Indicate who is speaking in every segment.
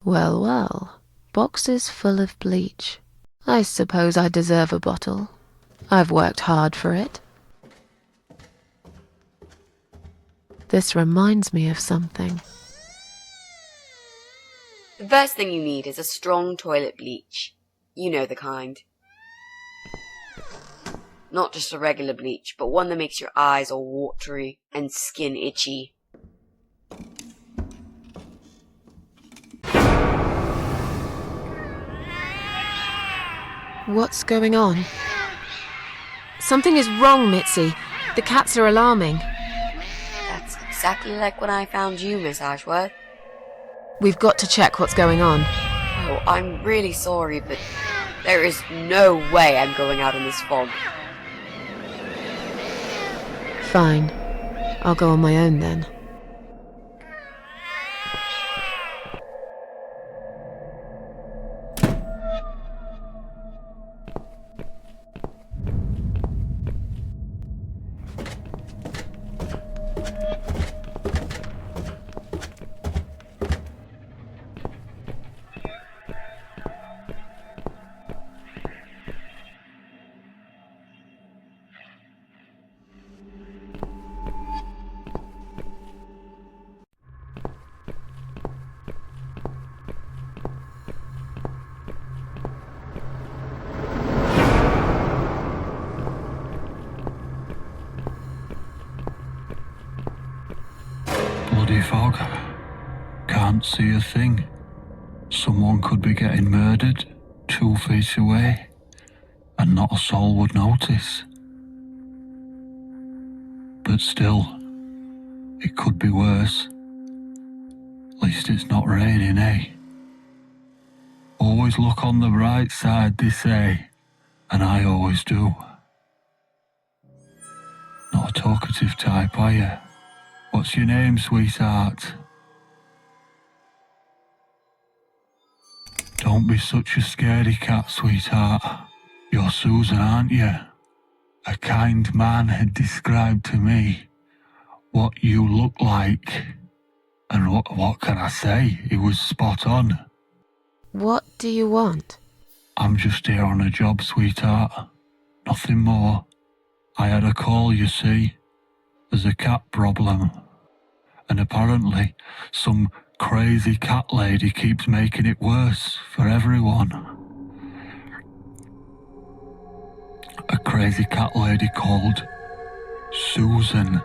Speaker 1: Well, well, boxes full of bleach. I suppose I deserve a bottle. I've worked hard for it. This reminds me of something.
Speaker 2: The first thing you need is a strong toilet bleach. You know the kind. Not just a regular bleach, but one that makes your eyes all watery and skin itchy.
Speaker 1: What's going on? Something is wrong, Mitzi. The cats are alarming.
Speaker 2: That's exactly like when I found you, Miss Ashworth.
Speaker 1: We've got to check what's going on.
Speaker 2: Oh, I'm really sorry, but there is no way I'm going out in this fog.
Speaker 1: Fine. I'll go on my own then.
Speaker 3: Bloody fog. Can't see a thing. Someone could be getting murdered 2 feet away, and not a soul would notice. But still, it could be worse. At least it's not raining, eh? Always look on the bright side, they say, and I always do. Not a talkative type, are you? What's your name, sweetheart? Don't be such a scaredy cat, sweetheart. You're Susan, aren't you? A kind man had described to me what you look like. And what can I say? It was spot on.
Speaker 1: What do you want?
Speaker 3: I'm just here on a job, sweetheart. Nothing more. I had a call, you see. There's a cat problem. And apparently, some crazy cat lady keeps making it worse for everyone. A crazy cat lady called Susan,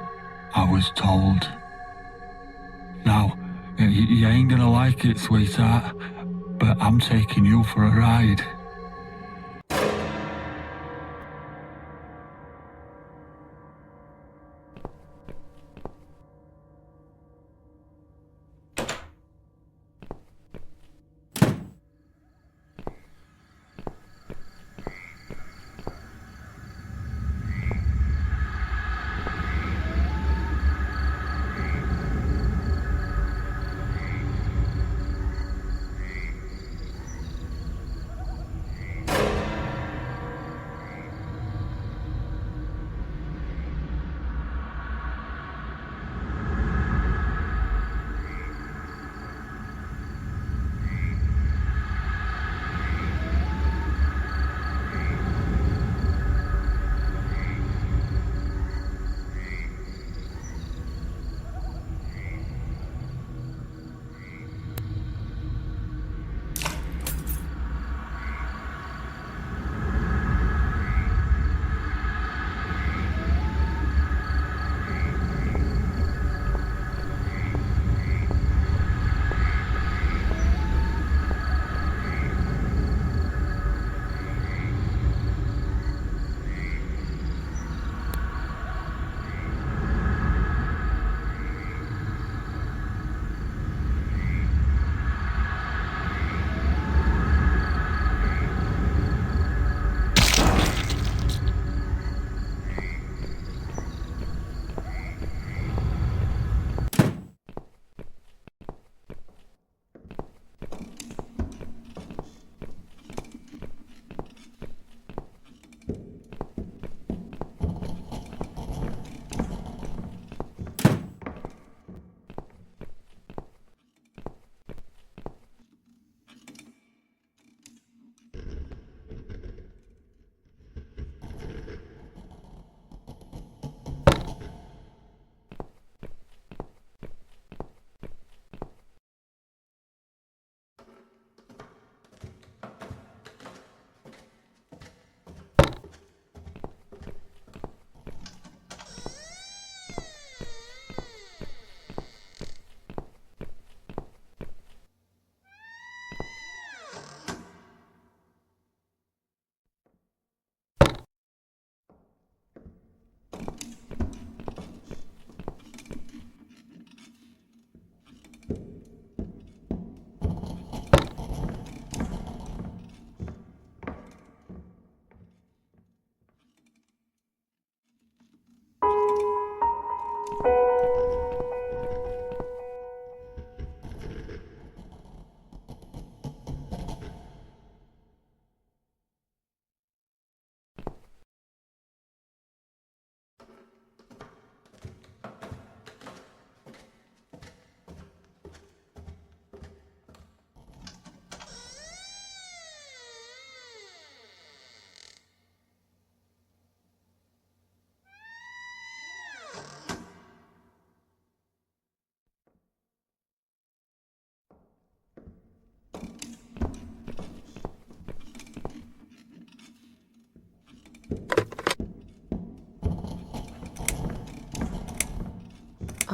Speaker 3: I was told. Now, you ain't gonna like it, sweetheart, but I'm taking you for a ride.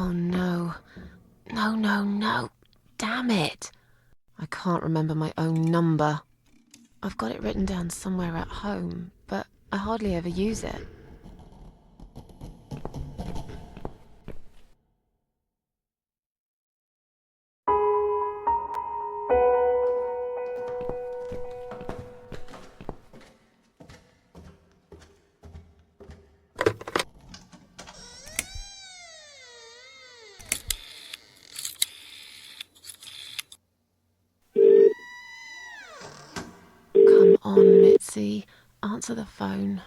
Speaker 1: Oh no. No, no, no. Damn it. I can't remember my own number. I've got it written down somewhere at home, but I hardly ever use it. Come on, Mitzi. Answer the phone.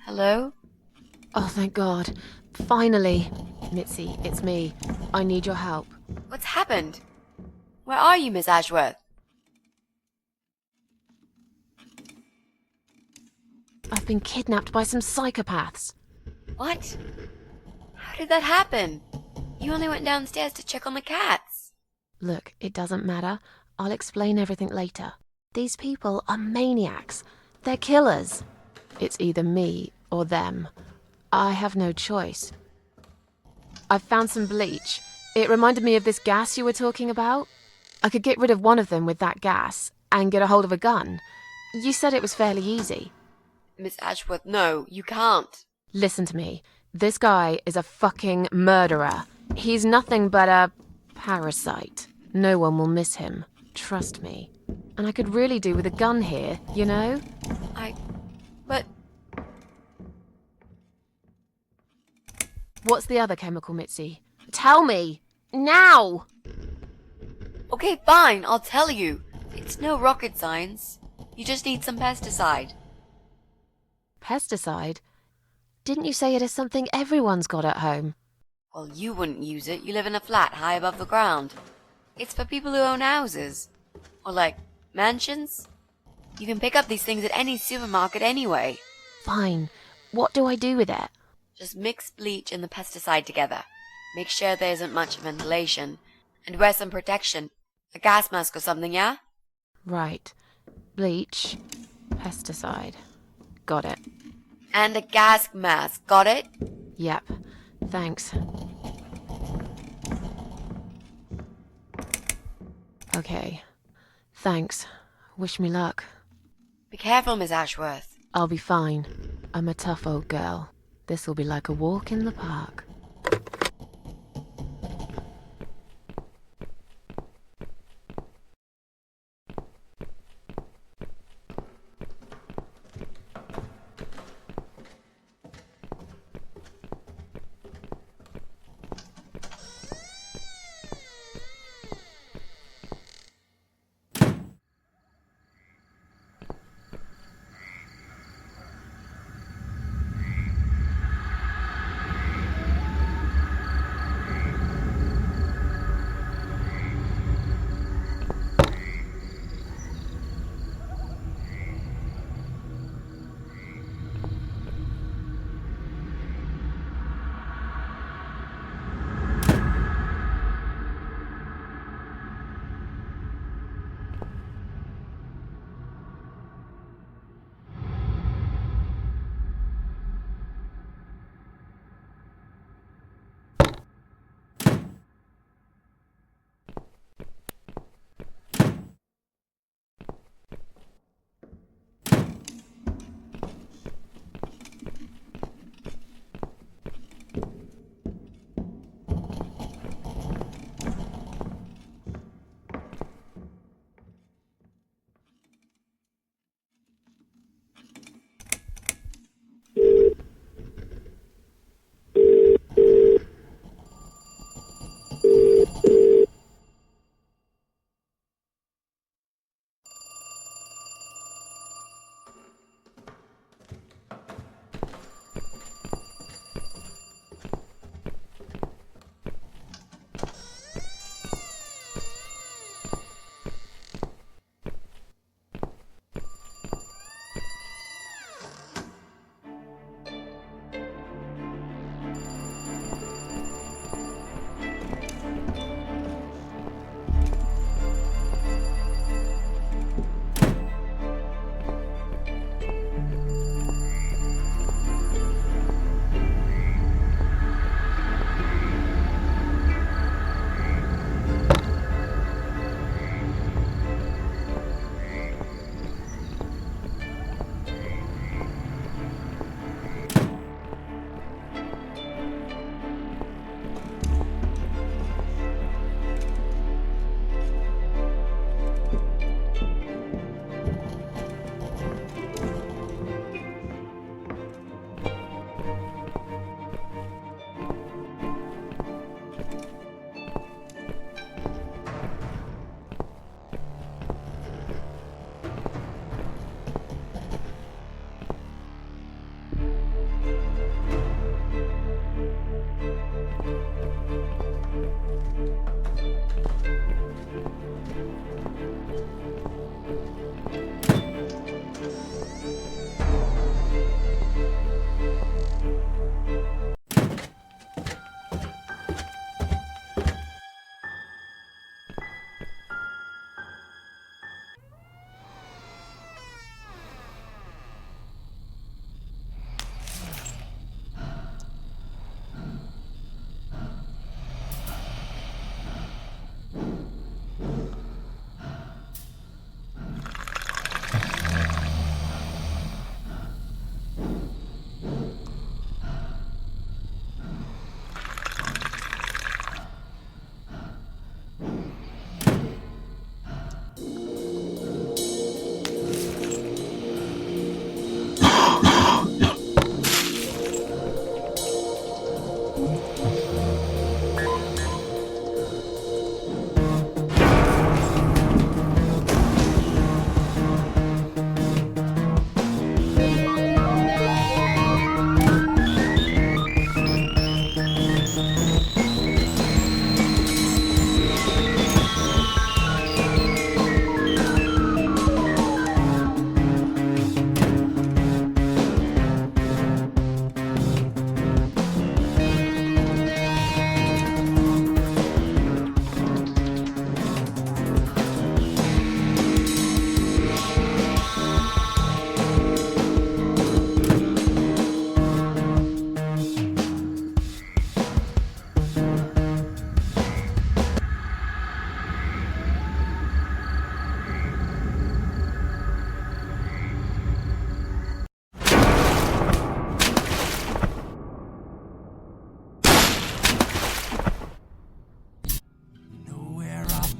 Speaker 2: Hello?
Speaker 1: Oh, thank God. Finally. Mitzi, it's me. I need your help.
Speaker 2: What's happened? Where are you, Miss Ashworth?
Speaker 1: I've been kidnapped by some psychopaths.
Speaker 2: What? How did that happen? You only went downstairs to check on the cats.
Speaker 1: Look, it doesn't matter. I'll explain everything later. These people are maniacs. They're killers. It's either me or them. I have no choice. I've found some bleach. It reminded me of this gas you were talking about. I could get rid of one of them with that gas and get a hold of a gun. You said it was fairly easy.
Speaker 2: Miss Ashworth, no, you can't.
Speaker 1: Listen to me. This guy is a fucking murderer. He's nothing but a parasite. No one will miss him. Trust me. And I could really do with a gun here, you know?
Speaker 2: But...
Speaker 1: What's the other chemical, Mitzi? Tell me! Now!
Speaker 2: Okay, fine, I'll tell you. It's no rocket science. You just need some pesticide.
Speaker 1: Pesticide? Didn't you say it is something everyone's got at home?
Speaker 2: Well, you wouldn't use it. You live in a flat high above the ground. It's for people who own houses. Or like, mansions. You can pick up these things at any supermarket anyway.
Speaker 1: Fine. What do I do with it?
Speaker 2: Just mix bleach and the pesticide together. Make sure there isn't much ventilation. And wear some protection. A gas mask or something, yeah?
Speaker 1: Right. Bleach. Pesticide. Got it.
Speaker 2: And a gas mask, got it?
Speaker 1: Yep. Thanks. Okay. Thanks. Wish me luck.
Speaker 2: Be careful, Miss Ashworth.
Speaker 1: I'll be fine. I'm a tough old girl. This'll be like a walk in the park.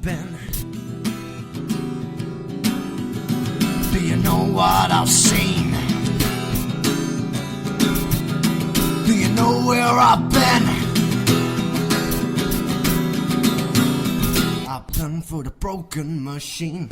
Speaker 4: been? Do you know what I've seen? Do you know where I've been? I've done for the broken machine.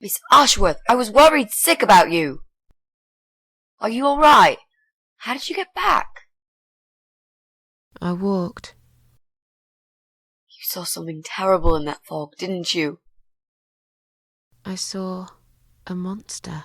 Speaker 2: Miss Ashworth, I was worried sick about you. Are you alright? How did you get back?
Speaker 1: I walked.
Speaker 2: You saw something terrible in that fog, didn't you?
Speaker 1: I saw a monster.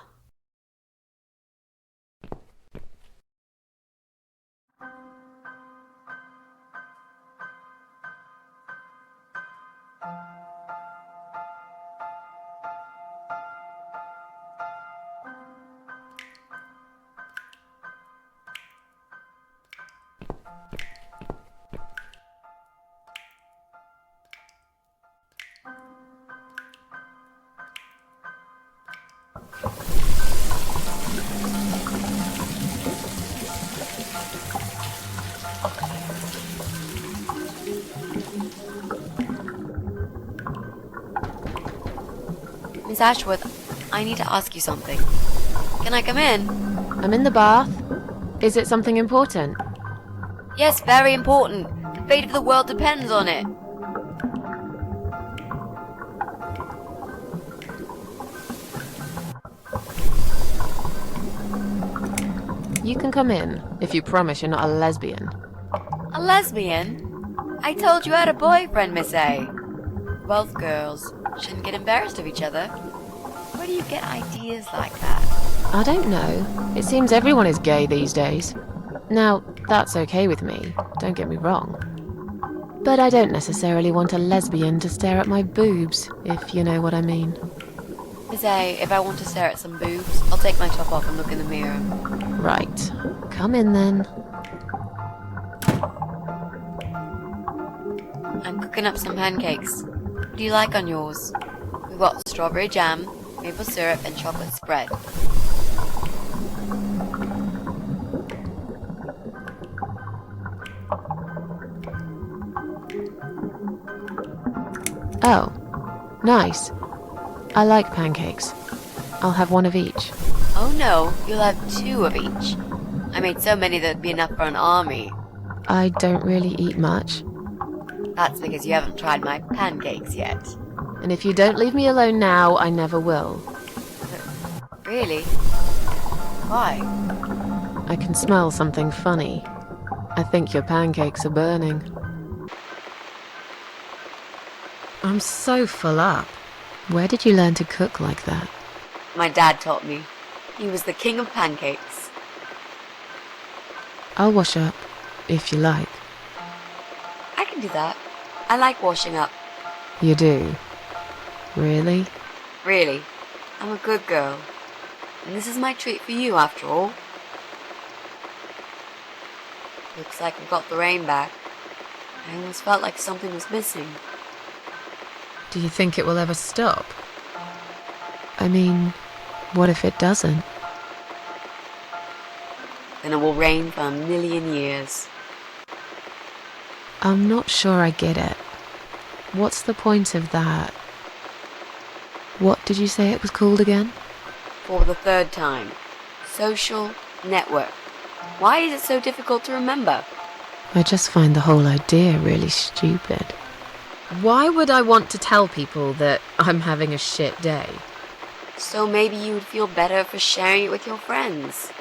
Speaker 2: Miss Ashworth, I need to ask you something. Can I come in?
Speaker 1: I'm in the bath. Is it something important?
Speaker 2: Yes, very important. The fate of the world depends on it.
Speaker 1: You can come in, if you promise you're not a lesbian.
Speaker 2: A lesbian? I told you I had a boyfriend, Miss A. Both girls shouldn't get embarrassed of each other. Where do you get ideas like that?
Speaker 1: I don't know. It seems everyone is gay these days. Now, that's okay with me, don't get me wrong. But I don't necessarily want a lesbian to stare at my boobs, if you know what I mean.
Speaker 2: Miss A, if I want to stare at some boobs, I'll take my top off and look in the mirror.
Speaker 1: Right. Come in then.
Speaker 2: I'm cooking up some pancakes. What do you like on yours? We've got strawberry jam, maple syrup, and chocolate spread.
Speaker 1: Oh, nice. I like pancakes. I'll have one of each.
Speaker 2: Oh no, you'll have 2 of each. I made so many that'd be enough for an army.
Speaker 1: I don't really eat much.
Speaker 2: That's because you haven't tried my pancakes yet.
Speaker 1: And if you don't leave me alone now, I never will.
Speaker 2: Really? Why?
Speaker 1: I can smell something funny. I think your pancakes are burning. I'm so full up. Where did you learn to cook like that?
Speaker 2: My dad taught me. He was the king of pancakes.
Speaker 1: I'll wash up, if you like.
Speaker 2: I can do that. I like washing up.
Speaker 1: You do? Really?
Speaker 2: Really. I'm a good girl. And this is my treat for you, after all. Looks like we got the rain back. I almost felt like something was missing.
Speaker 1: Do you think it will ever stop? I mean, what if it doesn't?
Speaker 2: Then it will rain for 1,000,000 years.
Speaker 1: I'm not sure I get it. What's the point of that? What did you say it was called again?
Speaker 2: For the 3rd time. Social network. Why is it so difficult to remember?
Speaker 1: I just find the whole idea really stupid. Why would I want to tell people that I'm having a shit day?
Speaker 2: So maybe you would feel better for sharing it with your friends.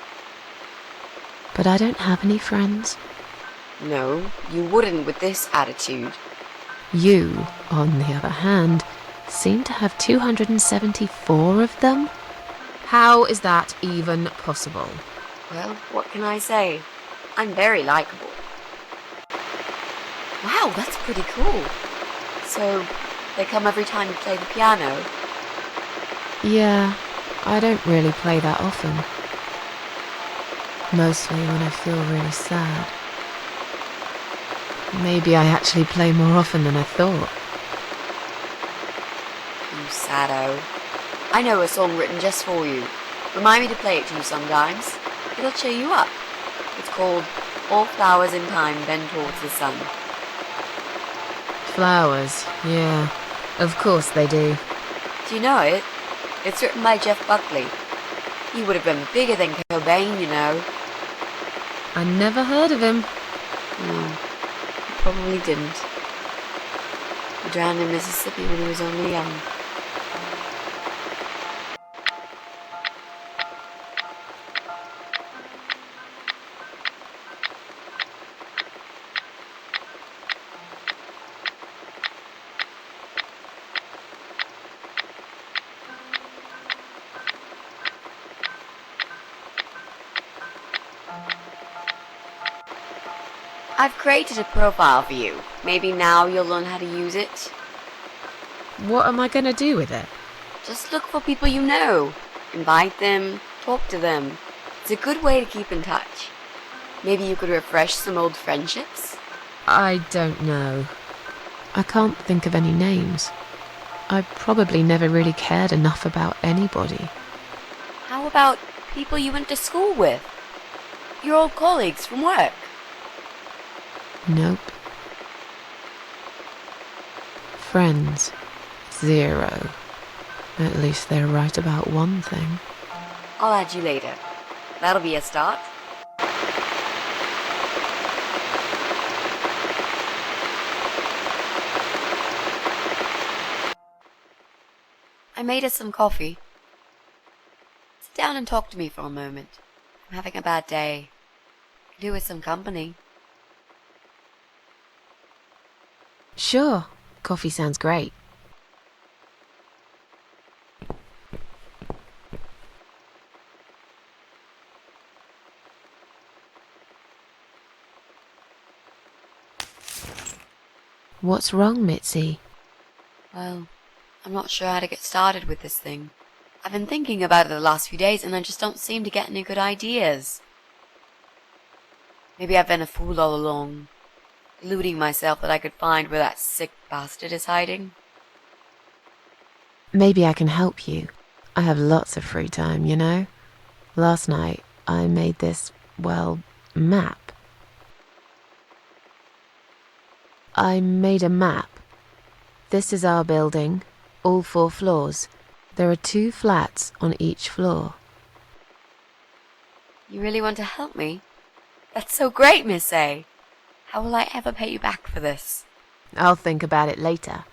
Speaker 1: But I don't have any friends.
Speaker 2: No, you wouldn't with this attitude.
Speaker 1: You, on the other hand, seem to have 274 of them? How is that even possible?
Speaker 2: Well, what can I say? I'm very likable. Wow, that's pretty cool. So, they come every time you play the piano?
Speaker 1: Yeah, I don't really play that often. Mostly when I feel really sad. Maybe I actually play more often than I thought.
Speaker 2: You saddo. I know a song written just for you. Remind me to play it to you sometimes. It'll cheer you up. It's called All Flowers in Time Bend Towards the Sun.
Speaker 1: Flowers, yeah. Of course they do.
Speaker 2: Do you know it? It's written by Jeff Buckley. He would have been bigger than Cobain, you know.
Speaker 1: I never heard of him.
Speaker 2: No, he probably didn't. He drowned in Mississippi when he was only young. I've created a profile for you. Maybe now you'll learn how to use it.
Speaker 1: What am I going to do with it?
Speaker 2: Just look for people you know. Invite them, talk to them. It's a good way to keep in touch. Maybe you could refresh some old friendships?
Speaker 1: I don't know. I can't think of any names. I probably never really cared enough about anybody.
Speaker 2: How about people you went to school with? Your old colleagues from work?
Speaker 1: Nope. Friends. 0. At least they're right about one thing.
Speaker 2: I'll add you later. That'll be a start. I made us some coffee. Sit down and talk to me for a moment. I'm having a bad day. Could do with some company.
Speaker 1: Sure. Coffee sounds great. What's wrong, Mitzi?
Speaker 2: Well, I'm not sure how to get started with this thing. I've been thinking about it the last few days and I just don't seem to get any good ideas. Maybe I've been a fool all along, deluding myself that I could find where that sick bastard is hiding.
Speaker 1: Maybe I can help you. I have lots of free time, you know? Last night, I made this, well, map. I made a map. This is our building, all 4 floors. There are 2 flats on each floor.
Speaker 2: You really want to help me? That's so great, Miss A. How will I ever pay you back for this?
Speaker 1: I'll think about it later.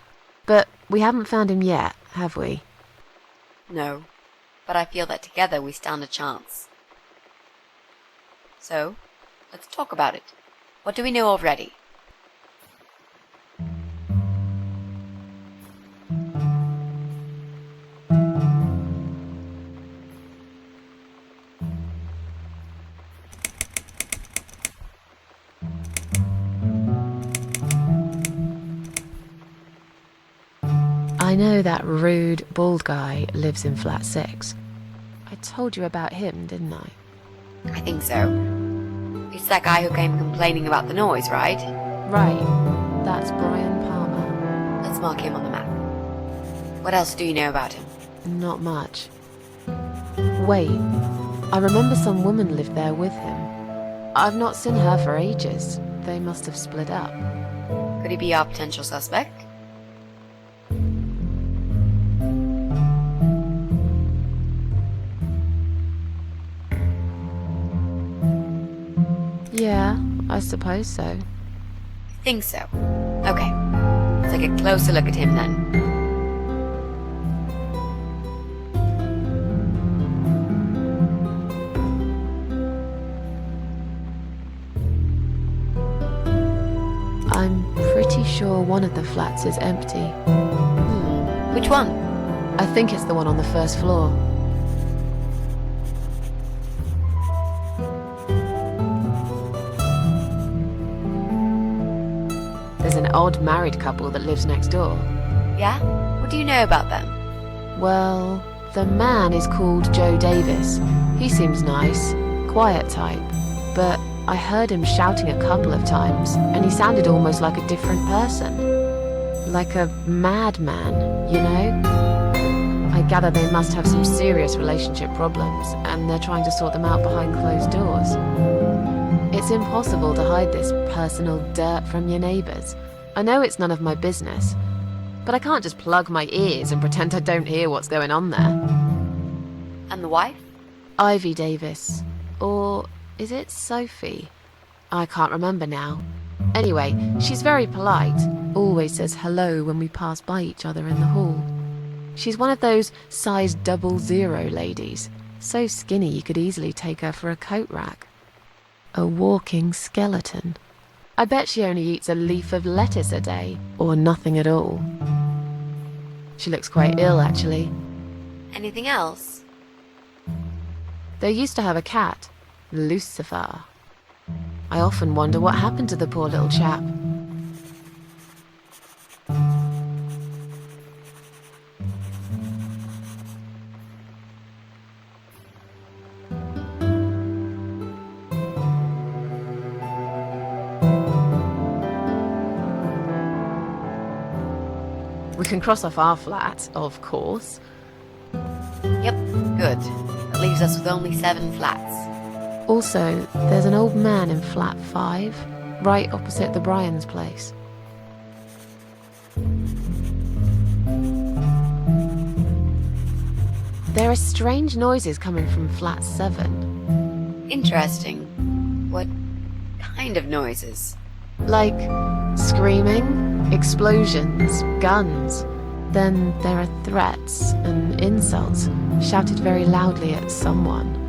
Speaker 1: But we haven't found him yet, have we?
Speaker 2: No, but I feel that together we stand a chance. So, let's talk about it. What do we know already?
Speaker 1: I know that rude, bald guy lives in flat 6. I told you about him, didn't I?
Speaker 2: I think so. It's that guy who came complaining about the noise, right?
Speaker 1: Right. That's Brian Palmer.
Speaker 2: Let's mark him on the map. What else do you know about him?
Speaker 1: Not much. Wait. I remember some woman lived there with him. I've not seen her for ages. They must have split up.
Speaker 2: Could he be our potential suspect?
Speaker 1: Yeah, I suppose so.
Speaker 2: I think so. Okay. Let's take a closer look at him then.
Speaker 1: I'm pretty sure one of the flats is empty.
Speaker 2: Which one?
Speaker 1: I think it's the one on the 1st floor. odd married couple that lives next door.
Speaker 2: Yeah? What do you know about them?
Speaker 1: Well, the man is called Joe Davis. He seems nice, quiet type, but I heard him shouting a couple of times, and he sounded almost like a different person. Like a madman, you know? I gather they must have some serious relationship problems, and they're trying to sort them out behind closed doors. It's impossible to hide this personal dirt from your neighbours. I know it's none of my business, but I can't just plug my ears and pretend I don't hear what's going on there.
Speaker 2: And the wife?
Speaker 1: Ivy Davis. Or is it Sophie? I can't remember now. Anyway, she's very polite. Always says hello when we pass by each other in the hall. She's one of those size 00 ladies. So skinny you could easily take her for a coat rack. A walking skeleton. I bet she only eats a leaf of lettuce a day, or nothing at all. She looks quite ill, actually.
Speaker 2: Anything else?
Speaker 1: They used to have a cat, Lucifer. I often wonder what happened to the poor little chap. We can cross off our flat, of course.
Speaker 2: Yep, good. That leaves us with only 7 flats.
Speaker 1: Also, there's an old man in flat 5, right opposite the Bryans' place. There are strange noises coming from flat 7.
Speaker 2: Interesting. What kind of noises?
Speaker 1: Like screaming, explosions, guns. Then there are threats and insults shouted very loudly at someone.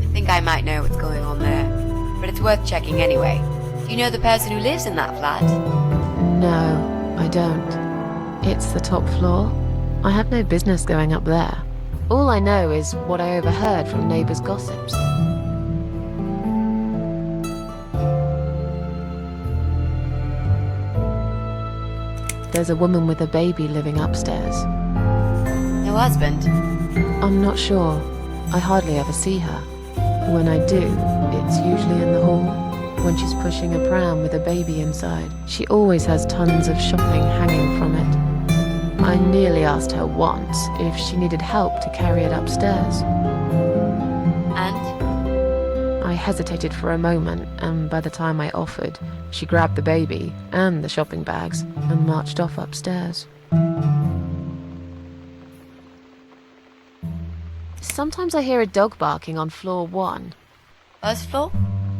Speaker 2: I think I might know what's going on there, but it's worth checking anyway. Do you know the person who lives in that flat?
Speaker 1: No, I don't. It's the top floor. I have no business going up there. All I know is what I overheard from neighbours' gossips. There's a woman with a baby living upstairs.
Speaker 2: No husband?
Speaker 1: I'm not sure. I hardly ever see her. When I do, it's usually in the hall, when she's pushing a pram with a baby inside. She always has tons of shopping hanging from it. I nearly asked her once if she needed help to carry it upstairs.
Speaker 2: And?
Speaker 1: I hesitated for a moment, and by the time I offered, she grabbed the baby and the shopping bags and marched off upstairs. Sometimes I hear a dog barking on floor 1.
Speaker 2: First floor?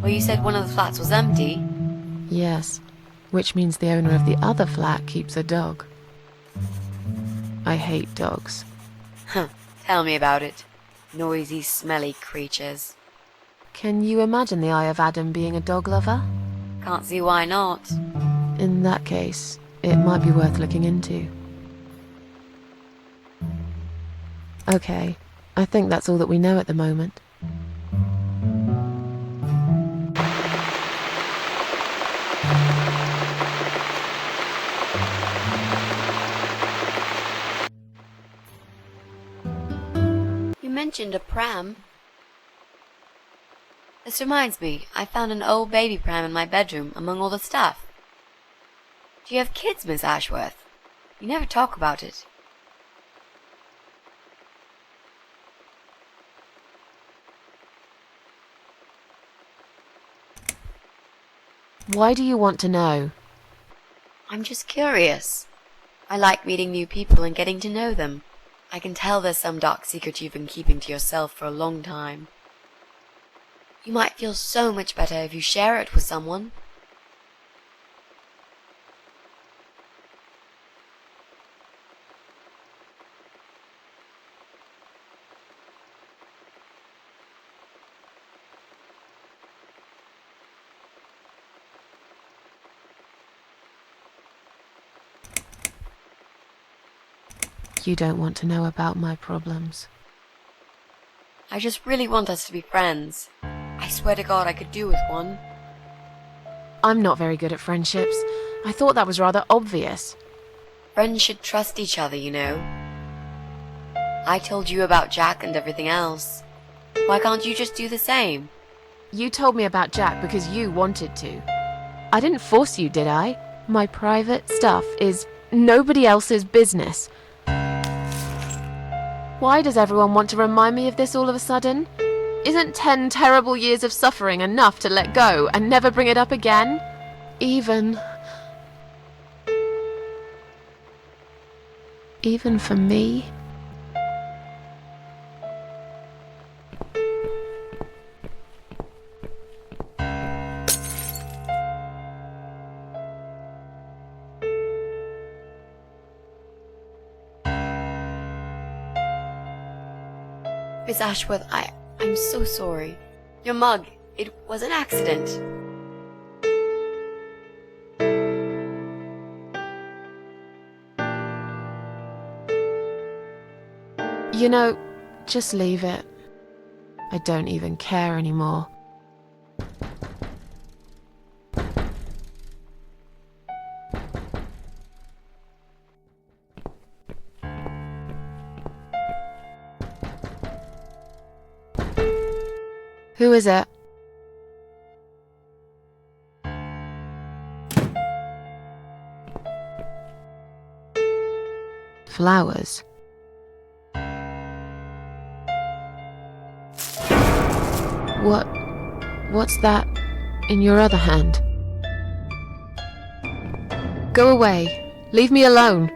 Speaker 2: Well, you said one of the flats was empty.
Speaker 1: Yes, which means the owner of the other flat keeps a dog. I hate dogs.
Speaker 2: Huh, tell me about it. Noisy, smelly creatures.
Speaker 1: Can you imagine the Eye of Adam being a dog lover?
Speaker 2: Can't see why not.
Speaker 1: In that case, it might be worth looking into. Okay, I think that's all that we know at the moment.
Speaker 2: You mentioned a pram. This reminds me, I found an old baby pram in my bedroom among all the stuff. Do you have kids, Miss Ashworth? You never talk about it.
Speaker 1: Why do you want to know?
Speaker 2: I'm just curious. I like meeting new people and getting to know them. I can tell there's some dark secret you've been keeping to yourself for a long time. You might feel so much better if you share it with someone.
Speaker 1: You don't want to know about my problems.
Speaker 2: I just really want us to be friends. I swear to God I could do with one.
Speaker 1: I'm not very good at friendships. I thought that was rather obvious.
Speaker 2: Friends should trust each other, you know. I told you about Jack and everything else. Why can't you just do the same?
Speaker 1: You told me about Jack because you wanted to. I didn't force you, did I? My private stuff is nobody else's business. Why does everyone want to remind me of this all of a sudden? Isn't 10 terrible years of suffering enough to let go and never bring it up again? Even for me?
Speaker 2: Miss Ashworth, I'm so sorry. Your mug, it was an accident.
Speaker 1: You know, just leave it. I don't even care anymore. Who is it? Flowers. What's that in your other hand? Go away. Leave me alone.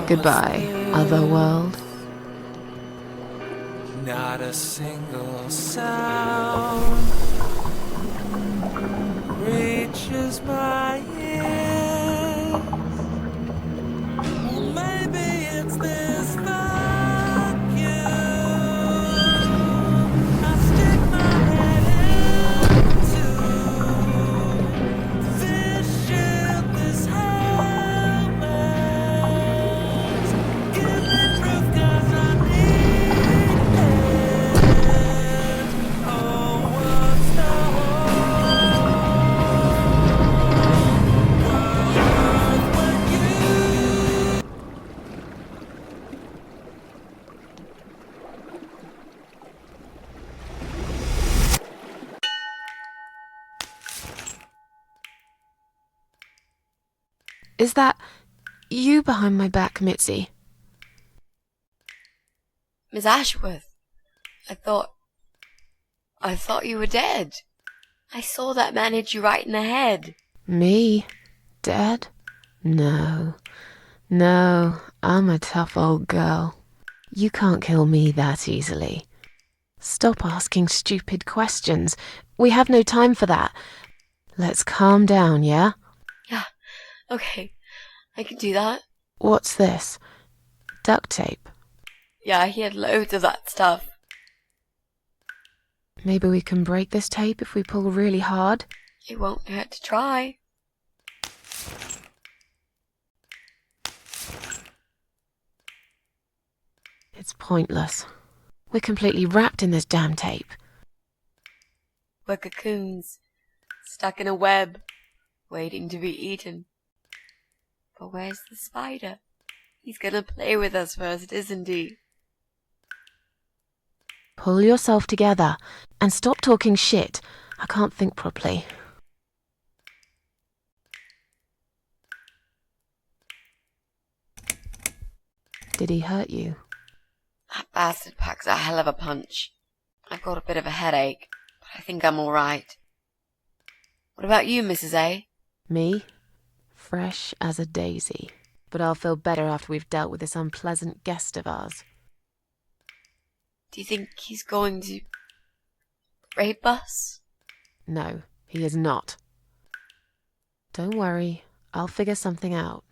Speaker 1: Goodbye, other world.
Speaker 5: Not a single sound reaches my ears. Or maybe it's this vacuum. I stick my head into this ship, this helmet. Give me proof 'cause I need it. Oh, what's the whole world worth when you?
Speaker 1: Is that you behind my back, Mitzi?
Speaker 2: Miss Ashworth, I thought you were dead. I saw that man hit you right in the head.
Speaker 1: Me? Dead? No. No, I'm a tough old girl. You can't kill me that easily. Stop asking stupid questions. We have no time for that. Let's calm down, yeah?
Speaker 2: Yeah, okay, I can do that.
Speaker 1: What's this? Duct tape.
Speaker 2: Yeah, he had loads of that stuff.
Speaker 1: Maybe we can break this tape if we pull really hard?
Speaker 2: It won't hurt to try.
Speaker 1: It's pointless. We're completely wrapped in this damn tape.
Speaker 2: We're cocoons, stuck in a web, waiting to be eaten. But where's the spider? He's gonna play with us first, isn't he?
Speaker 1: Pull yourself together and stop talking shit. I can't think properly. Did he hurt you?
Speaker 2: That bastard packs a hell of a punch. I've got a bit of a headache, but I think I'm all right. What about you, Mrs. A?
Speaker 1: Me? Fresh as a daisy. But I'll feel better after we've dealt with this unpleasant guest of ours.
Speaker 2: Do you think he's going to rape us?
Speaker 1: No, he is not. Don't worry, I'll figure something out.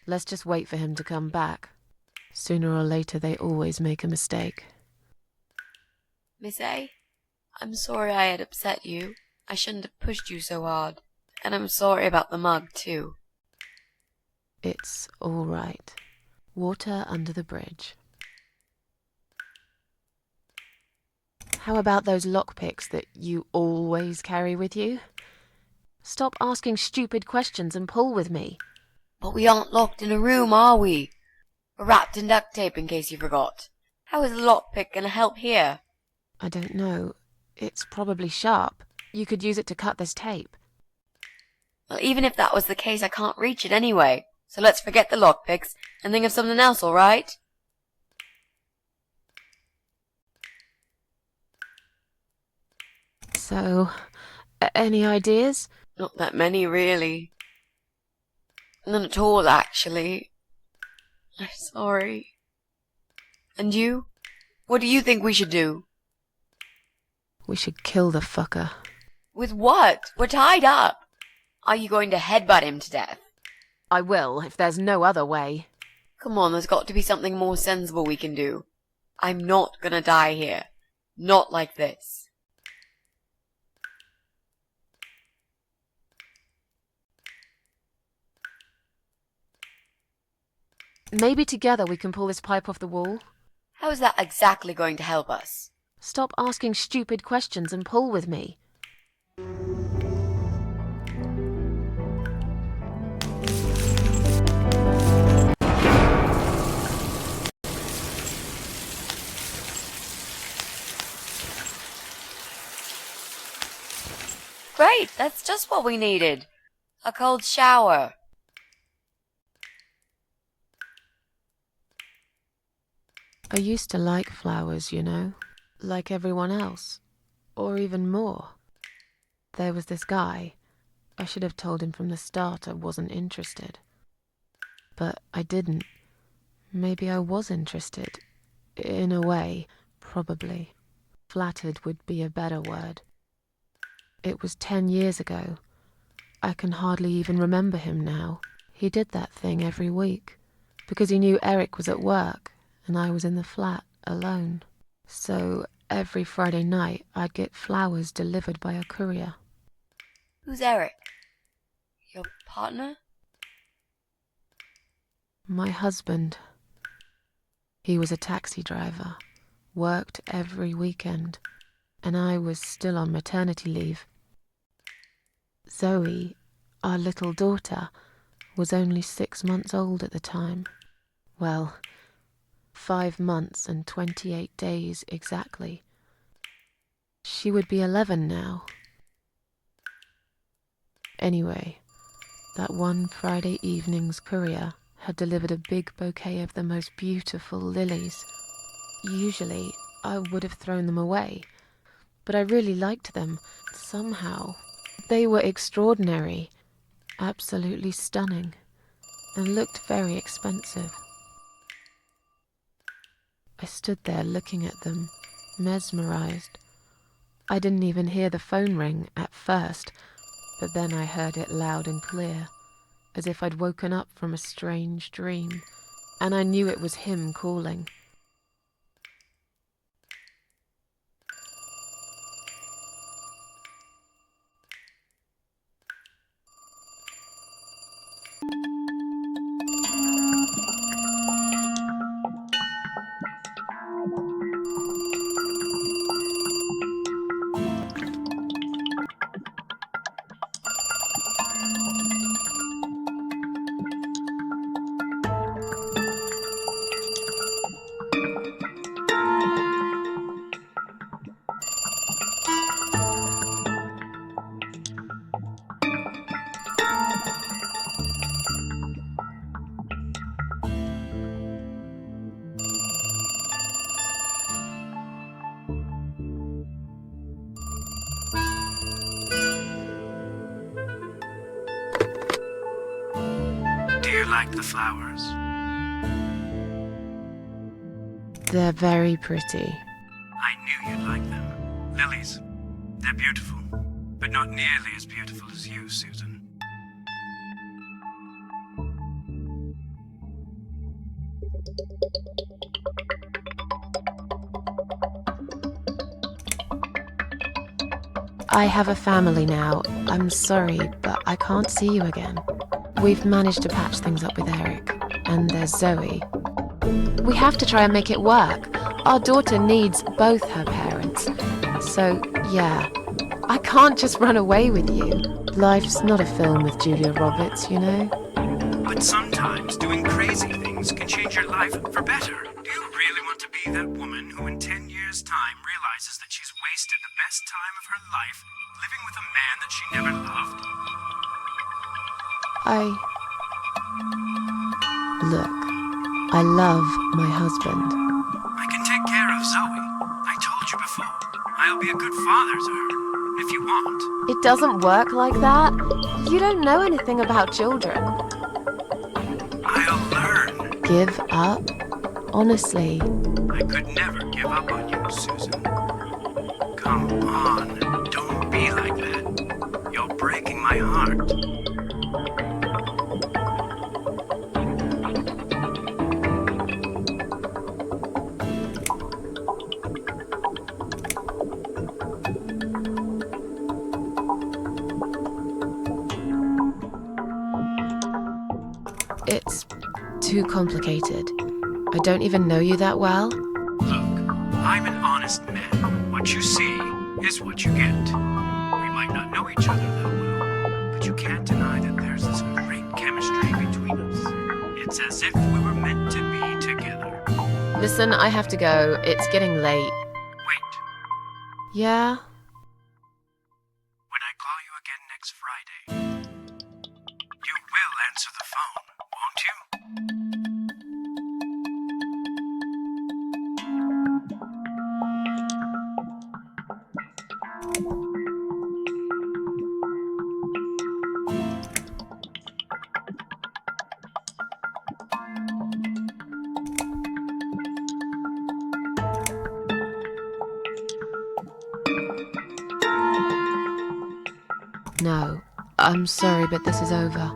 Speaker 1: Let's just wait for him to come back. Sooner or later, they always make a mistake.
Speaker 2: Miss A, I'm sorry I had upset you. I shouldn't have pushed you so hard. And I'm sorry about the mug, too.
Speaker 1: It's all right. Water under the bridge. How about those lockpicks that you always carry with you? Stop asking stupid questions and pull with me.
Speaker 2: But we aren't locked in a room, are we? We're wrapped in duct tape, in case you forgot. How is the lockpick going to help here?
Speaker 1: I don't know. It's probably sharp. You could use it to cut this tape.
Speaker 2: Well, even if that was the case, I can't reach it anyway. So let's forget the lockpicks and think of something else, all right?
Speaker 1: So, any ideas?
Speaker 2: Not that many, really. None at all, actually. I'm sorry. And you? What do you think we should do?
Speaker 1: We should kill the fucker.
Speaker 2: With what? We're tied up. Are you going to headbutt him to death?
Speaker 1: I will, if there's no other way.
Speaker 2: Come on, there's got to be something more sensible we can do. I'm not gonna die here. Not like this.
Speaker 1: Maybe together we can pull this pipe off the wall?
Speaker 2: How is that exactly going to help us?
Speaker 1: Stop asking stupid questions and pull with me.
Speaker 2: Great, that's just what we needed. A cold shower.
Speaker 1: I used to like flowers, you know, like everyone else, or even more. There was this guy. I should have told him from the start I wasn't interested. But I didn't. Maybe I was interested. In a way, probably. Flattered would be a better word. It was 10 years ago. I can hardly even remember him now. He did that thing every week, because he knew Eric was at work and I was in the flat alone. So every Friday night I'd get flowers delivered by a courier.
Speaker 2: Who's Eric? Your partner?
Speaker 1: My husband. He was a taxi driver, worked every weekend, and I was still on maternity leave. Zoe, our little daughter, was only 6 months old at the time. Well, 5 months and 28 days exactly. She would be 11 now. Anyway, that one Friday evening's courier had delivered a big bouquet of the most beautiful lilies. Usually, I would have thrown them away, but I really liked them, somehow. They were extraordinary, absolutely stunning, and looked very expensive. I stood there looking at them, mesmerized. I didn't even hear the phone ring at first, but then I heard it loud and clear, as if I'd woken up from a strange dream, and I knew it was him calling.
Speaker 6: Do you like the flowers?
Speaker 1: They're very pretty.
Speaker 6: I knew you'd like them. Lilies. They're beautiful, but not nearly as beautiful as you, Susan.
Speaker 1: I have a family now. I'm sorry, but I can't see you again. We've managed to patch things up with Eric, and there's Zoe. We have to try and make it work. Our daughter needs both her parents. So, yeah, I can't just run away with you. Life's not a film with Julia Roberts, you know?
Speaker 6: But sometimes doing crazy things can change your life for better. Do you really want to be that woman who in 10 years' time realizes that she's wasted the best time of her life living with a man that she never loved?
Speaker 1: Look, I love my husband.
Speaker 6: I can take care of Zoe. I told you before. I'll be a good father to her, if you want.
Speaker 1: It doesn't work like that. You don't know anything about children.
Speaker 6: I'll learn.
Speaker 1: Give up? Honestly,
Speaker 6: I could never give up on you, Susan. Come on, don't be like that. You're breaking my heart.
Speaker 1: it's too complicated. I don't even know you that well.
Speaker 6: Look, I'm an honest man. What you see is what you get. We might not know each other that well, but you can't deny that there's this great chemistry between us. It's as if we were meant to be together.
Speaker 1: Listen, I have to go. It's getting late.
Speaker 6: Wait,
Speaker 1: Yeah?
Speaker 6: when I call you again next Friday, you will answer the phone, won't you?
Speaker 1: No, I'm sorry, but this is over.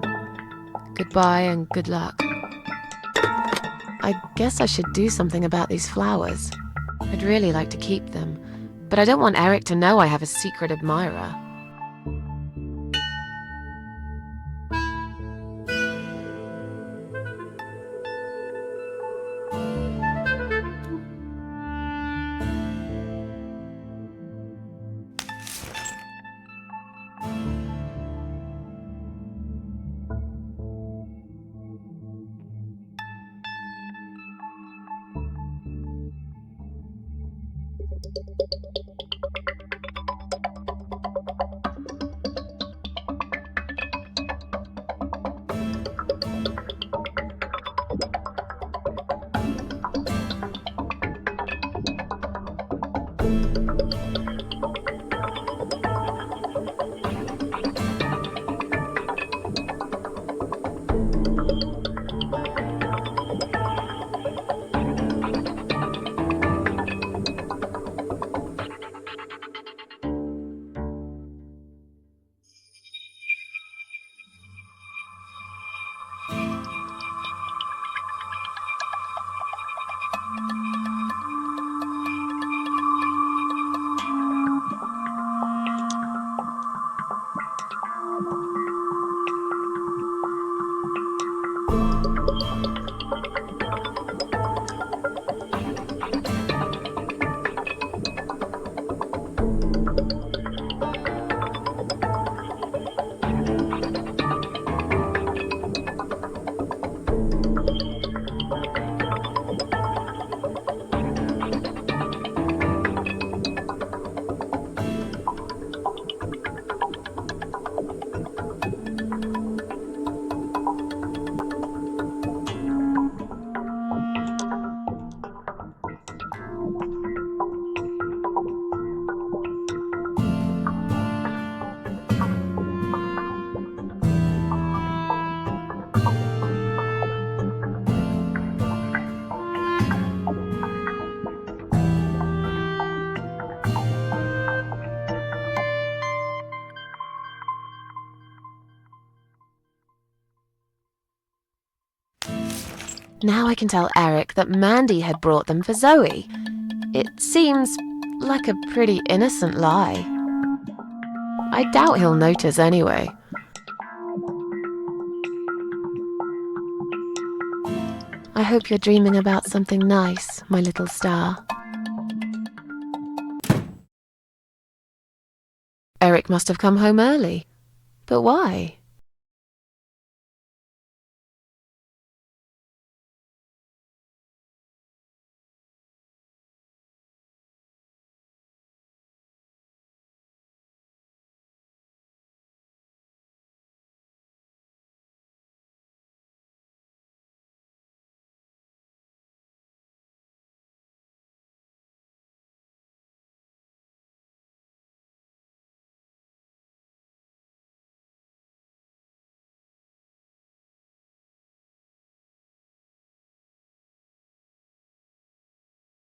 Speaker 1: Goodbye and good luck. I guess I should do something about these flowers. I'd really like to keep them, but I don't want Eric to know I have a secret admirer. Now I can tell Eric that Mandy had brought them for Zoe. It seems like a pretty innocent lie. I doubt he'll notice anyway. I hope you're dreaming about something nice, my little star. Eric must have come home early. But why?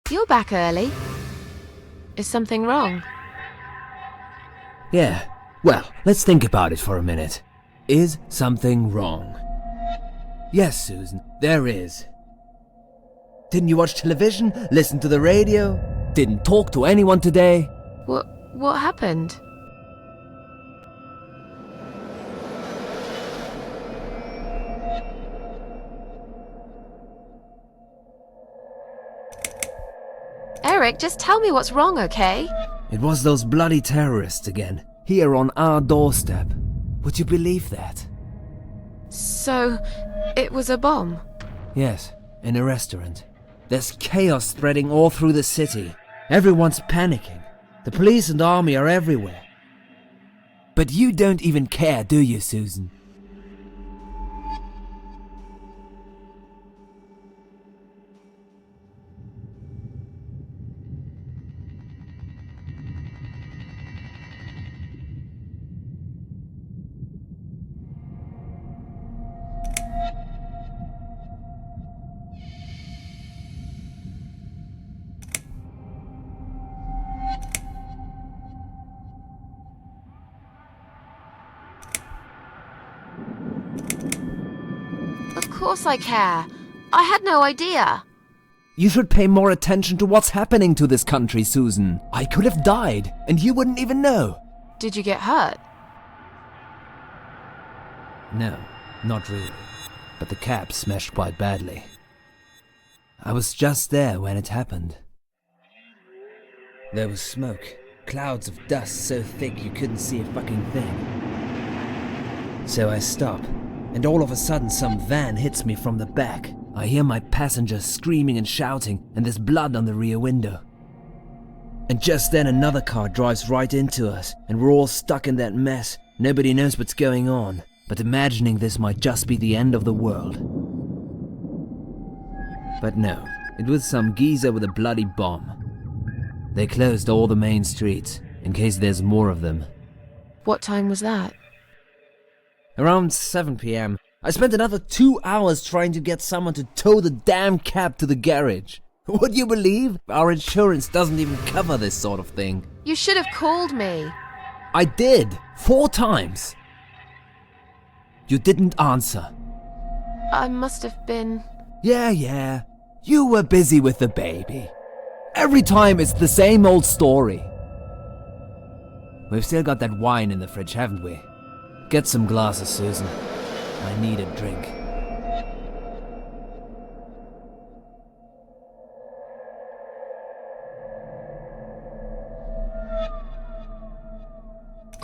Speaker 1: You're back early. Is something wrong?
Speaker 7: Yeah, well, let's think about it for a minute. Is something wrong? Yes, Susan, there is. Didn't you watch television? Listen to the radio? Didn't talk to anyone today?
Speaker 1: What happened? Eric, just tell me what's wrong, okay?
Speaker 7: It was those bloody terrorists again, here on our doorstep. Would you believe that?
Speaker 1: So, it was a bomb?
Speaker 7: Yes, in a restaurant. There's chaos spreading all through the city. Everyone's panicking. The police and army are everywhere. But you don't even care, do you, Susan?
Speaker 1: course I care. I had no idea.
Speaker 7: You should pay more attention to what's happening to this country, Susan. I could have died, and you wouldn't even know.
Speaker 1: Did you get hurt?
Speaker 7: No, not really. But the cab smashed quite badly. I was just there when it happened. There was smoke, clouds of dust so thick you couldn't see a fucking thing. So I stop, and all of a sudden some van hits me from the back. I hear my passengers screaming and shouting, and there's blood on the rear window. And just then another car drives right into us, and we're all stuck in that mess. Nobody knows what's going on, but imagining this might just be the end of the world. But no, it was some geezer with a bloody bomb. They closed all the main streets, in case there's more of them.
Speaker 1: What time was that?
Speaker 7: Around 7 p.m., I spent another 2 hours trying to get someone to tow the damn cab to the garage. Would you believe? Our insurance doesn't even cover this sort of thing.
Speaker 1: You should have called me.
Speaker 7: I did, 4 times. You didn't answer.
Speaker 1: I must have been...
Speaker 7: Yeah. You were busy with the baby. Every time it's the same old story. We've still got that wine in the fridge, haven't we? Get some glasses, Susan. I need a drink.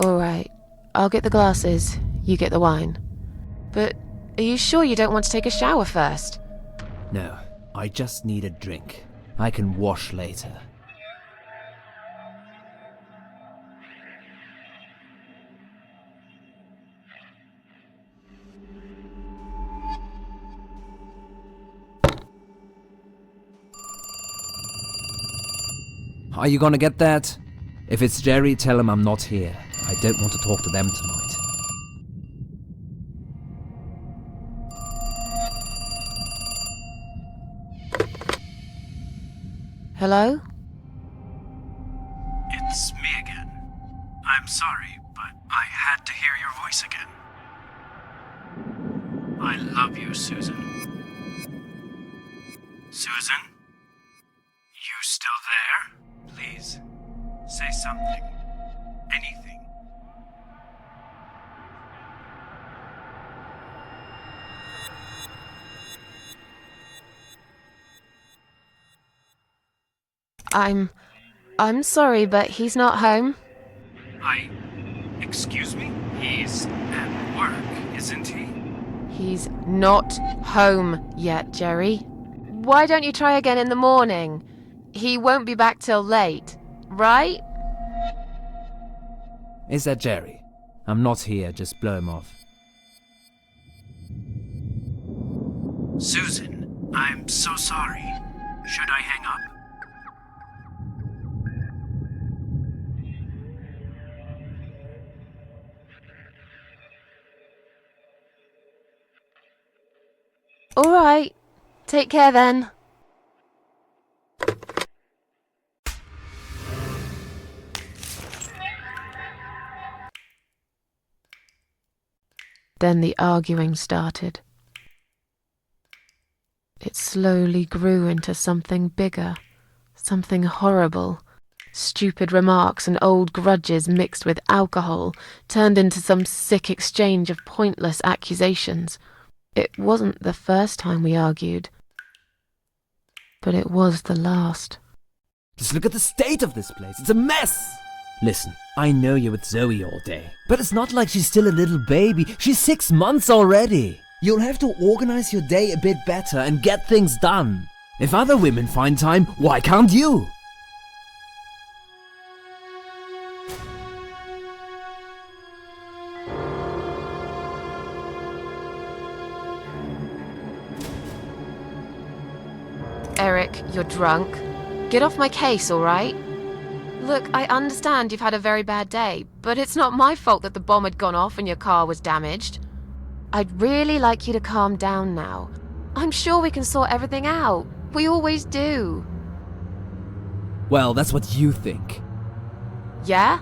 Speaker 1: All right, I'll get the glasses, you get the wine. But are you sure you don't want to take a shower first?
Speaker 7: No, I just need a drink. I can wash later. Are you gonna get that? If it's Jerry, tell him I'm not here. I don't want to talk to them tonight.
Speaker 1: Hello?
Speaker 6: It's me again. I'm sorry, but I had to hear your voice again. I love you, Susan. Susan? You still there? Please, say something. Anything.
Speaker 1: I'm sorry, but he's not home.
Speaker 6: Excuse me? He's at work, isn't he?
Speaker 1: He's not home yet, Jerry. Why don't you try again in the morning? He won't be back till late, right?
Speaker 7: Is that Jerry? I'm not here, just blow him off.
Speaker 6: Susan, I'm so sorry. Should I hang up?
Speaker 1: All right. Take care then. Then the arguing started. It slowly grew into something bigger, something horrible. Stupid remarks and old grudges mixed with alcohol turned into some sick exchange of pointless accusations. It wasn't the first time we argued, but it was the last.
Speaker 7: Just look at the state of this place. It's a mess! Listen, I know you're with Zoe all day, but it's not like she's still a little baby. She's 6 months already. You'll have to organize your day a bit better and get things done. If other women find time, why can't you?
Speaker 1: Eric, you're drunk. Get off my case, all right? Look, I understand you've had a very bad day, but it's not my fault that the bomb had gone off and your car was damaged. I'd really like you to calm down now. I'm sure we can sort everything out. We always do.
Speaker 7: Well, that's what you think.
Speaker 1: Yeah?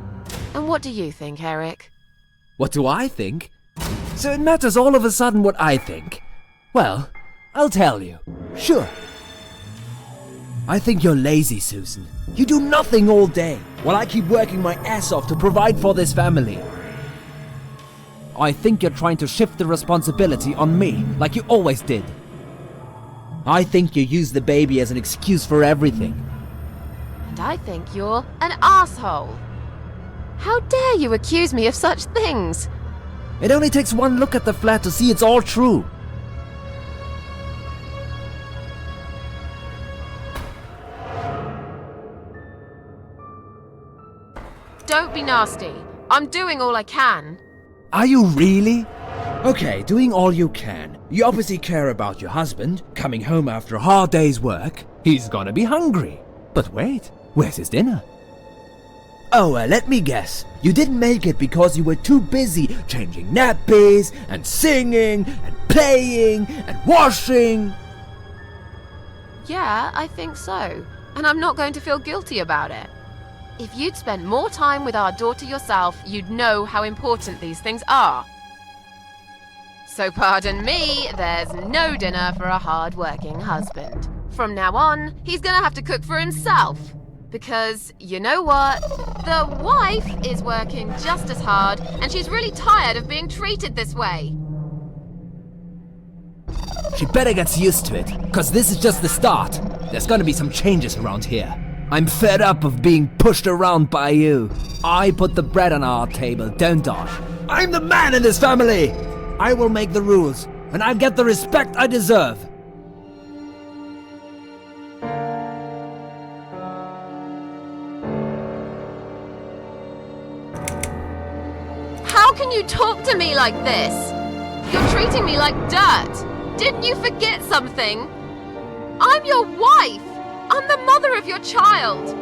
Speaker 1: And what do you think, Eric?
Speaker 7: What do I think? So it matters all of a sudden what I think. Well, I'll tell you. Sure. I think you're lazy, Susan. You do nothing all day, while I keep working my ass off to provide for this family. I think you're trying to shift the responsibility on me, like you always did. I think you use the baby as an excuse for everything.
Speaker 1: And I think you're an asshole. How dare you accuse me of such things?
Speaker 7: It only takes one look at the flat to see it's all true.
Speaker 1: Don't be nasty. I'm doing all I can.
Speaker 7: Are you really? Okay, doing all you can. You obviously care about your husband, coming home after a hard day's work. He's gonna be hungry. But wait, where's his dinner? Oh, let me guess. You didn't make it because you were too busy changing nappies, and singing, and playing, and washing.
Speaker 1: Yeah, I think so. And I'm not going to feel guilty about it. If you'd spent more time with our daughter yourself, you'd know how important these things are. So pardon me, there's no dinner for a hard-working husband. From now on, he's gonna have to cook for himself. Because, you know what? The wife is working just as hard, and she's really tired of being treated this way.
Speaker 7: She better get used to it, cause this is just the start. There's gonna be some changes around here. I'm fed up of being pushed around by you. I put the bread on our table, don't I? I'm the man in this family! I will make the rules, and I'll get the respect I deserve.
Speaker 1: How can you talk to me like this? You're treating me like dirt. Didn't you forget something? I'm your wife. I'm the mother of your child.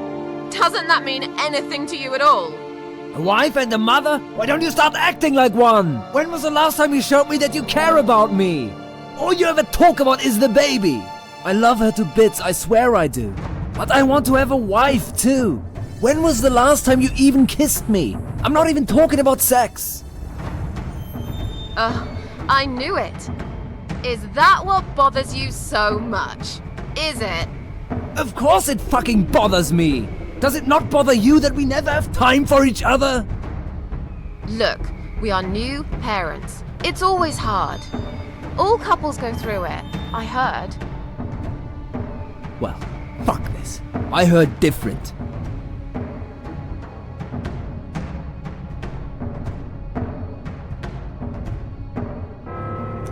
Speaker 1: Doesn't that mean anything to you at all?
Speaker 7: A wife and a mother? Why don't you start acting like one? When was the last time you showed me that you care about me? All you ever talk about is the baby. I love her to bits, I swear I do. But I want to have a wife too. When was the last time you even kissed me? I'm not even talking about sex.
Speaker 1: I knew it. Is that what bothers you so much? Is it?
Speaker 7: Of course it fucking bothers me. Does it not bother you that we never have time for each other?
Speaker 1: Look, we are new parents. It's always hard. All couples go through it, I heard.
Speaker 7: Well, fuck this. I heard different.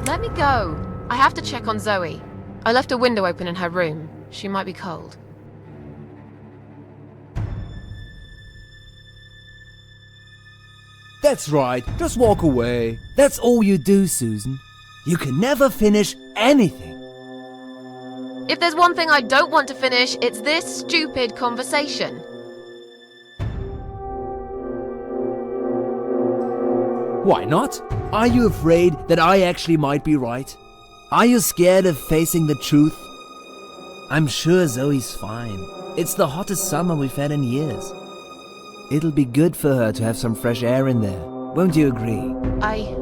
Speaker 1: Let me go. I have to check on Zoe. I left a window open in her room. She might be cold.
Speaker 7: That's right, just walk away. That's all you do, Susan. You can never finish anything.
Speaker 1: If there's one thing I don't want to finish, it's this stupid conversation.
Speaker 7: Why not? Are you afraid that I actually might be right? Are you scared of facing the truth? I'm sure Zoe's fine. It's the hottest summer we've had in years. It'll be good for her to have some fresh air in there. Won't you agree?
Speaker 1: I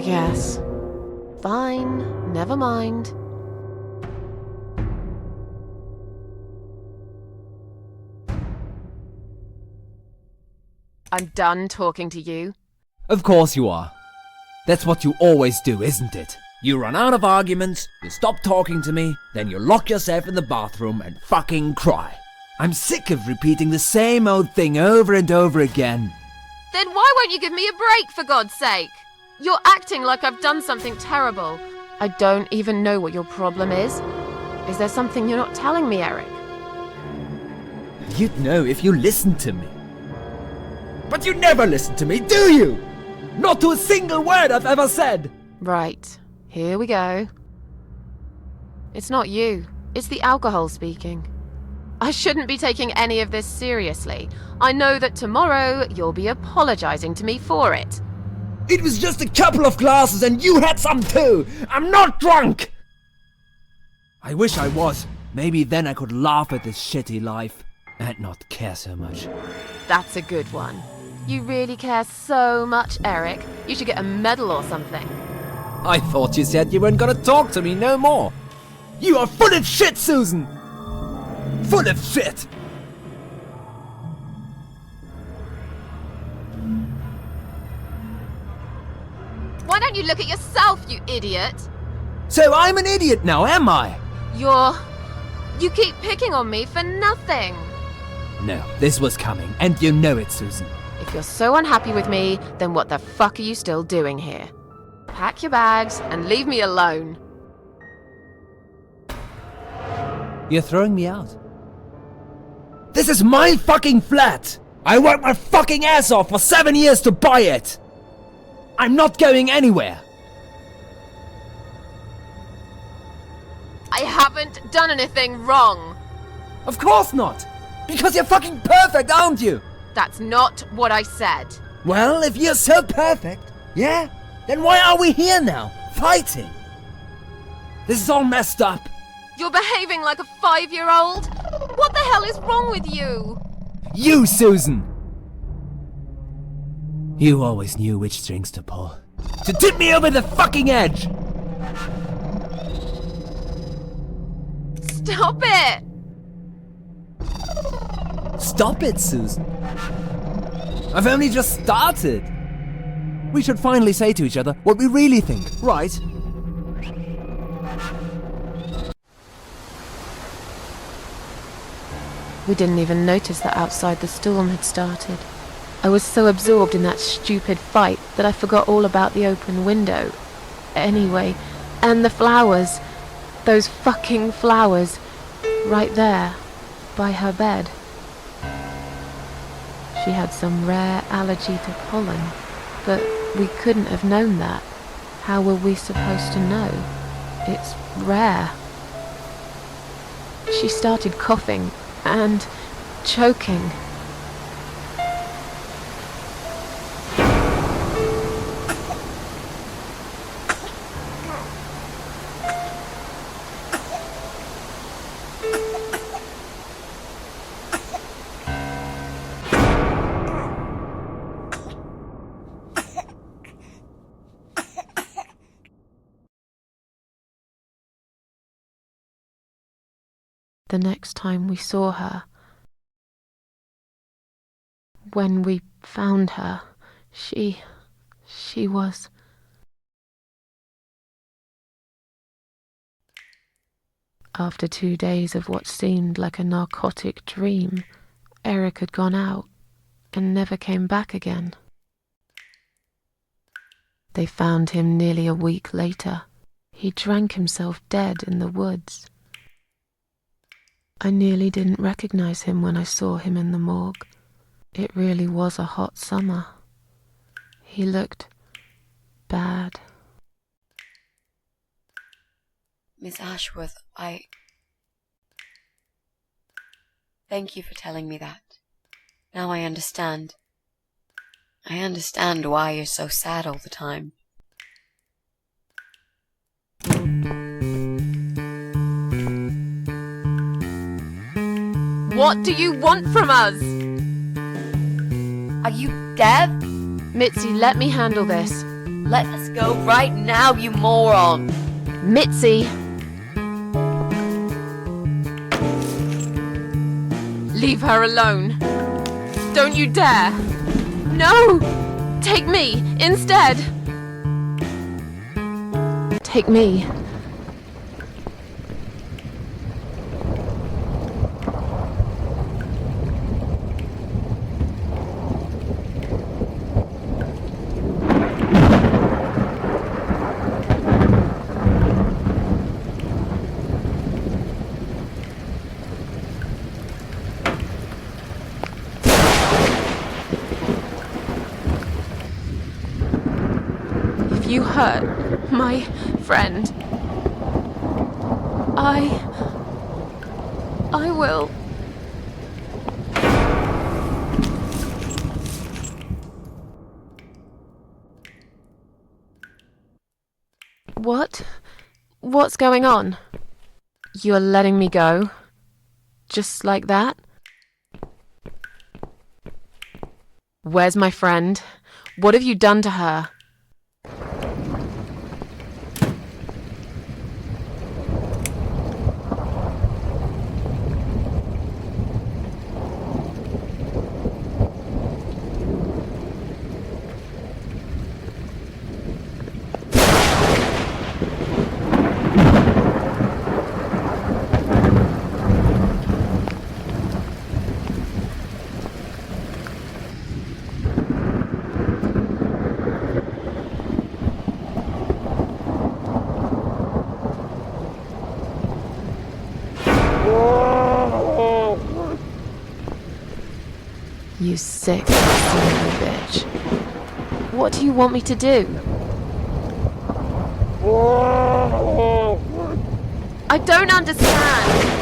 Speaker 1: guess. Fine, never mind. I'm done talking to you.
Speaker 7: Of course you are. That's what you always do, isn't it? You run out of arguments, you stop talking to me, then you lock yourself in the bathroom and fucking cry. I'm sick of repeating the same old thing over and over again.
Speaker 1: Then why won't you give me a break, for God's sake? You're acting like I've done something terrible. I don't even know what your problem is. Is there something you're not telling me, Eric?
Speaker 7: You'd know if you listened to me. But you never listen to me, do you? Not to a single word I've ever said.
Speaker 1: Right, here we go. It's not you. It's the alcohol speaking. I shouldn't be taking any of this seriously. I know that tomorrow you'll be apologizing to me for it.
Speaker 7: It was just a couple of glasses and you had some too! I'm not drunk! I wish I was. Maybe then I could laugh at this shitty life and not care so much.
Speaker 1: That's a good one. You really care so much, Eric. You should get a medal or something.
Speaker 7: I thought you said you weren't gonna talk to me no more. You are full of shit, Susan! Full of shit!
Speaker 1: Why don't you look at yourself, you idiot?
Speaker 7: So I'm an idiot now, am I?
Speaker 1: You keep picking on me for nothing.
Speaker 7: No, this was coming, and you know it, Susan.
Speaker 1: If you're so unhappy with me, then what the fuck are you still doing here? Pack your bags and leave me alone.
Speaker 7: You're throwing me out. This is my fucking flat! I worked my fucking ass off for 7 years to buy it! I'm not going anywhere!
Speaker 1: I haven't done anything wrong.
Speaker 7: Of course not! Because you're fucking perfect, aren't you?
Speaker 1: That's not what I said.
Speaker 7: Well, if you're so perfect, yeah? Then why are we here now, fighting? This is all messed up.
Speaker 1: You're behaving like a 5-year-old? What the hell is wrong with you?
Speaker 7: You, Susan! You always knew which strings to pull. To tip me over the fucking edge!
Speaker 1: Stop it!
Speaker 7: Stop it, Susan. I've only just started. We should finally say to each other what we really think, right?
Speaker 1: We didn't even notice that outside the storm had started. I was so absorbed in that stupid fight that I forgot all about the open window. Anyway, and the flowers. Those fucking flowers. Right there, by her bed. She had some rare allergy to pollen, but we couldn't have known that. How were we supposed to know? It's rare. She started coughing and choking. The next time we saw her, when we found her, she was... After 2 days of what seemed like a narcotic dream, Eric had gone out and never came back again. They found him nearly a week later. He drank himself dead in the woods. I nearly didn't recognize him when I saw him in the morgue. It really was a hot summer. He looked bad.
Speaker 2: Miss Ashworth, Thank you for telling me that. Now I understand. I understand why you're so sad all the time.
Speaker 1: What do you want from us?
Speaker 2: Are you deaf?
Speaker 1: Mitzi, let me handle this.
Speaker 2: Let us go right now, you moron!
Speaker 1: Mitzi! Leave her alone. Don't you dare! No! Take me instead! Take me. You hurt my friend. I will. What? What's going on? You're letting me go? Just like that? Where's my friend? What have you done to her? You sick son of a bitch. What do you want me to do? I don't understand!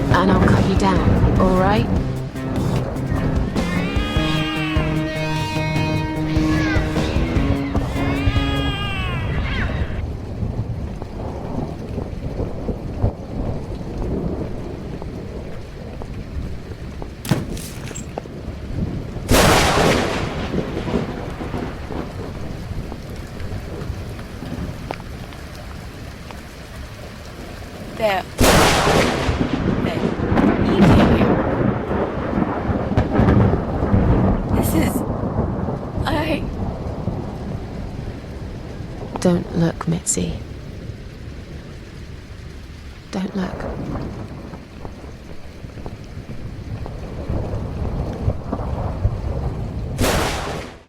Speaker 1: And I'll cut you down, alright?
Speaker 2: There. Eating you. This is...
Speaker 1: Don't look, Mitzi. Don't look.